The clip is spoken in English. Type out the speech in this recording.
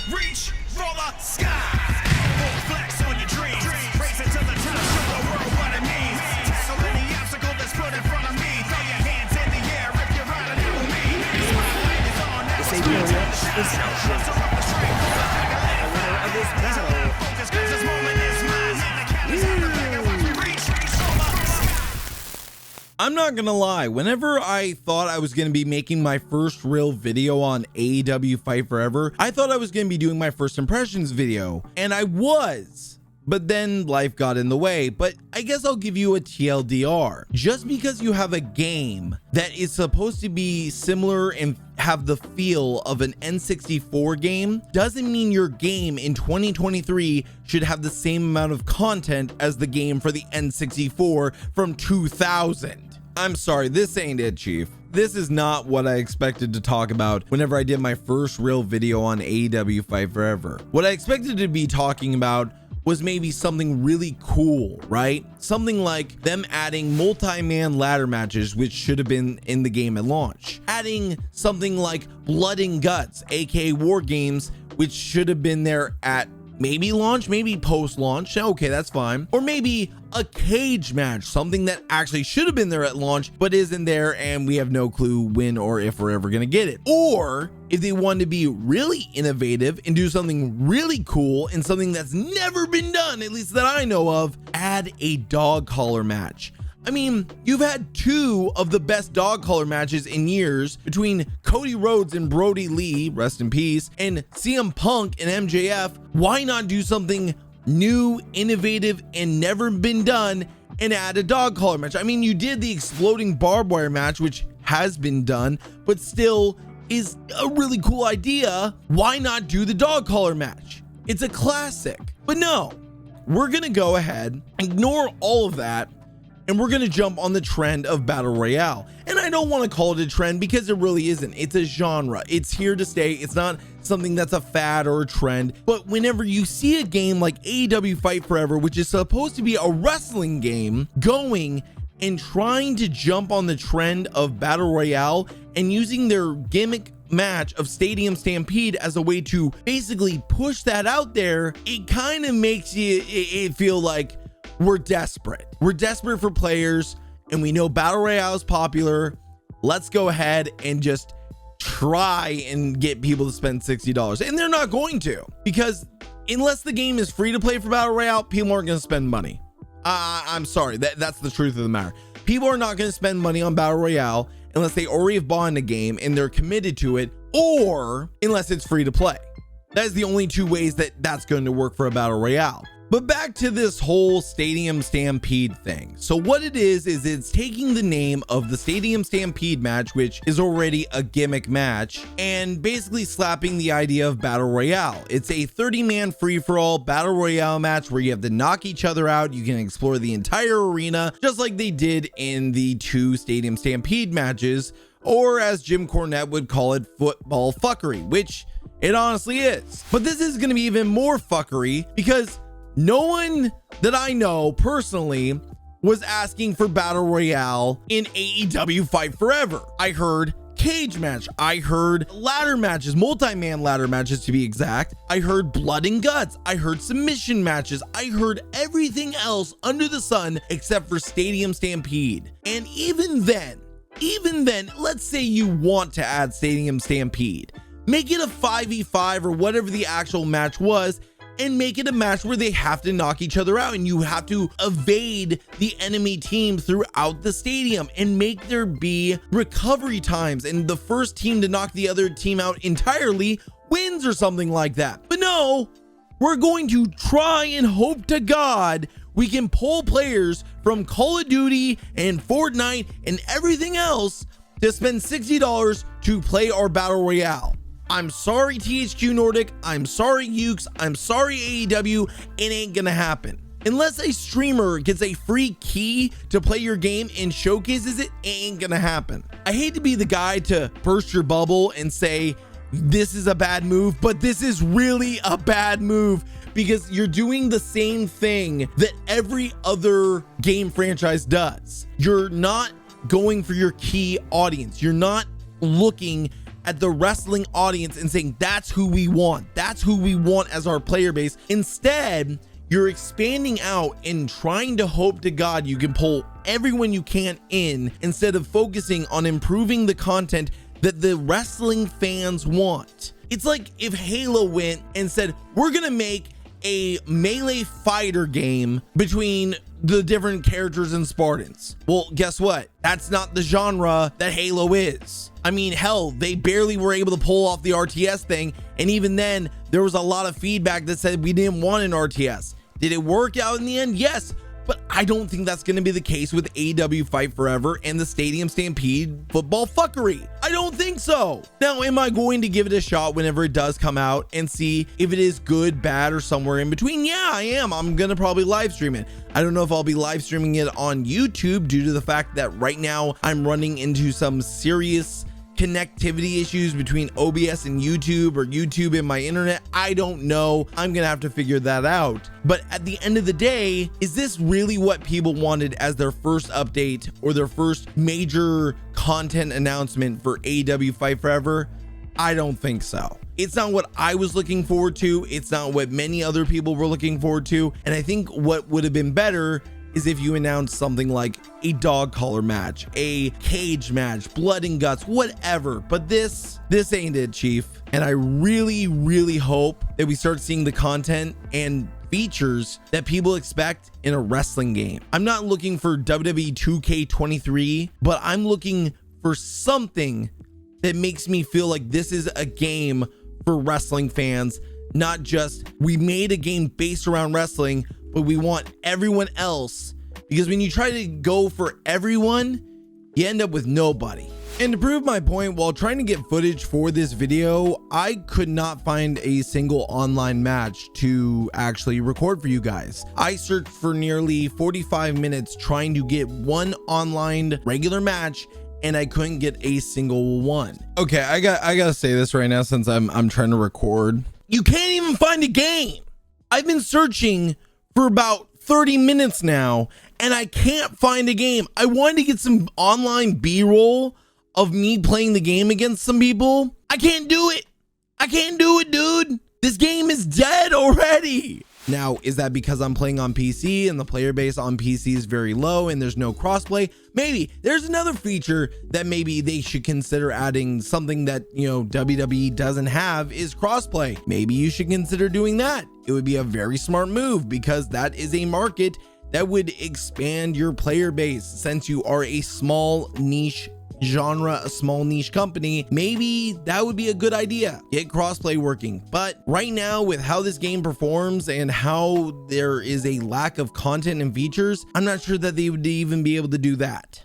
reach for the sky. Full flex on your dreams. Race it to the top, show the world what it means. Tackle any obstacle that's put in front of me. Throw your hands in the air if you're riding out with me. Spotlight is on, now it's time to shine. Muster up the strength for the winner of this battle. Focus, 'cause this moment is mine. And the count is on the bigger once we reach for the sky. I'm not gonna lie, whenever I thought I was gonna be making my first real video on AEW Fight Forever, I thought I was gonna be doing my first impressions video, and I was, but then life got in the way. But I guess I'll give you a TLDR. Just because you have a game that is supposed to be similar and have the feel of an N64 game doesn't mean your game in 2023 should have the same amount of content as the game for the N64 from 2000. I'm sorry, this ain't it, Chief. This is not what I expected to talk about whenever I did my first real video on AEW Fight Forever. What I expected to be talking about was maybe something really cool, right? Something like them adding multi-man ladder matches, which should have been in the game at launch. Adding something like Blood and Guts, aka War Games, which should have been there at maybe launch, maybe post-launch. Okay, that's fine. Or maybe a cage match, something that actually should have been there at launch, but isn't there, and we have no clue when or if we're ever gonna get it. Or if they wanted to be really innovative and do something really cool and something that's never been done, at least that I know of, add a dog collar match. I mean, you've had two of the best dog collar matches in years between Cody Rhodes and Brody Lee, rest in peace, and CM Punk and MJF. Why not do something new, innovative, and never been done and add a dog collar match? I mean, you did the exploding barbed wire match, which has been done, but still is a really cool idea. Why not do the dog collar match? It's a classic. But no, we're gonna go ahead, ignore all of that, and we're gonna jump on the trend of Battle Royale. And I don't want to call it a trend because it really isn't. It's a genre. It's here to stay. It's not something that's a fad or a trend. But whenever you see a game like AEW Fight Forever, which is supposed to be a wrestling game, going and trying to jump on the trend of Battle Royale and using their gimmick match of Stadium Stampede as a way to basically push that out there, it kind of makes it feel like we're desperate. We're desperate for players, and we know Battle Royale is popular. Let's go ahead and just try and get people to spend $60. And they're not going to, because unless the game is free to play for Battle Royale, people aren't going to spend money. I'm sorry, that's the truth of the matter. People are not going to spend money on Battle Royale unless they already have bought in a game and they're committed to it, or unless it's free to play. That is the only two ways that that's going to work for a Battle Royale. But back to this whole Stadium Stampede thing. So what it is it's taking the name of the Stadium Stampede match, which is already a gimmick match, and basically slapping the idea of Battle Royale. It's a 30-man free-for-all Battle Royale match where you have to knock each other out. You can explore the entire arena, just like they did in the two Stadium Stampede matches, or as Jim Cornette would call it, football fuckery, which it honestly is. But this is going to be even more fuckery because no one that I know personally was asking for Battle Royale in AEW Fight Forever. I heard cage match. I heard ladder matches, multi-man ladder matches to be exact. I heard blood and guts. I heard submission matches. I heard everything else under the sun except for Stadium Stampede. And even then, let's say you want to add Stadium Stampede. Make it a 5v5 or whatever the actual match was, and make it a match where they have to knock each other out and you have to evade the enemy team throughout the stadium, and make there be recovery times, and the first team to knock the other team out entirely wins or something like that. But no, we're going to try and hope to God we can pull players from Call of Duty and Fortnite and everything else to spend $60 to play our Battle Royale. I'm sorry, THQ Nordic. I'm sorry, Ukes. I'm sorry, AEW. It ain't gonna happen. Unless a streamer gets a free key to play your game and showcases it, it ain't gonna happen. I hate to be the guy to burst your bubble and say this is a bad move, but this is really a bad move because you're doing the same thing that every other game franchise does. You're not going for your key audience. You're not looking at the wrestling audience and saying, that's who we want. That's who we want as our player base. Instead, you're expanding out and trying to hope to God you can pull everyone you can in instead of focusing on improving the content that the wrestling fans want. It's like if Halo went and said, we're gonna make a melee fighter game between the different characters and Spartans. Well, guess what? That's not the genre that Halo is. I mean, hell, they barely were able to pull off the RTS thing, and even then, there was a lot of feedback that said we didn't want an RTS. Did it work out in the end? Yes. But I don't think that's going to be the case with AEW Fight Forever and the Stadium Stampede football fuckery. I don't think so. Now, am I going to give it a shot whenever it does come out and see if it is good, bad, or somewhere in between? Yeah, I am. I'm going to probably live stream it. I don't know if I'll be live streaming it on YouTube due to the fact that right now I'm running into some serious connectivity issues between OBS and YouTube, or YouTube and my internet. I don't know. I'm gonna have to figure that out. But at the end of the day, is this really what people wanted as their first update or their first major content announcement for AEW Fight Forever? I don't think so. It's not what I was looking forward to. It's not what many other people were looking forward to. And I think what would have been better is if you announce something like a dog collar match, a cage match, blood and guts, whatever. But this ain't it, Chief. And I really hope that we start seeing the content and features that people expect in a wrestling game. I'm not looking for WWE 2K23, but I'm looking for something that makes me feel like this is a game for wrestling fans, not just we made a game based around wrestling, but we want everyone else, because when you try to go for everyone, you end up with nobody. And to prove my point, while trying to get footage for this video, I could not find a single online match to actually record for you guys. I searched for nearly 45 minutes trying to get one online regular match, and I couldn't get a single one. Okay, I gotta say this right now since I'm trying to record. You can't even find a game. I've been searching for about 30 minutes now, and I can't find a game. I wanted to get some online B-roll of me playing the game against some people. I can't do it. I can't do it, dude. This game is dead already. Now, is that because I'm playing on PC and the player base on PC is very low and there's no crossplay? Maybe. There's another feature that maybe they should consider adding, something that, you know, WWE doesn't have, is crossplay. Maybe you should consider doing that. It would be a very smart move, because that is a market that would expand your player base. Since you are a small niche genre, a small niche company, maybe that would be a good idea. Get crossplay working. But right now, with how this game performs and how there is a lack of content and features, I'm not sure that they would even be able to do that.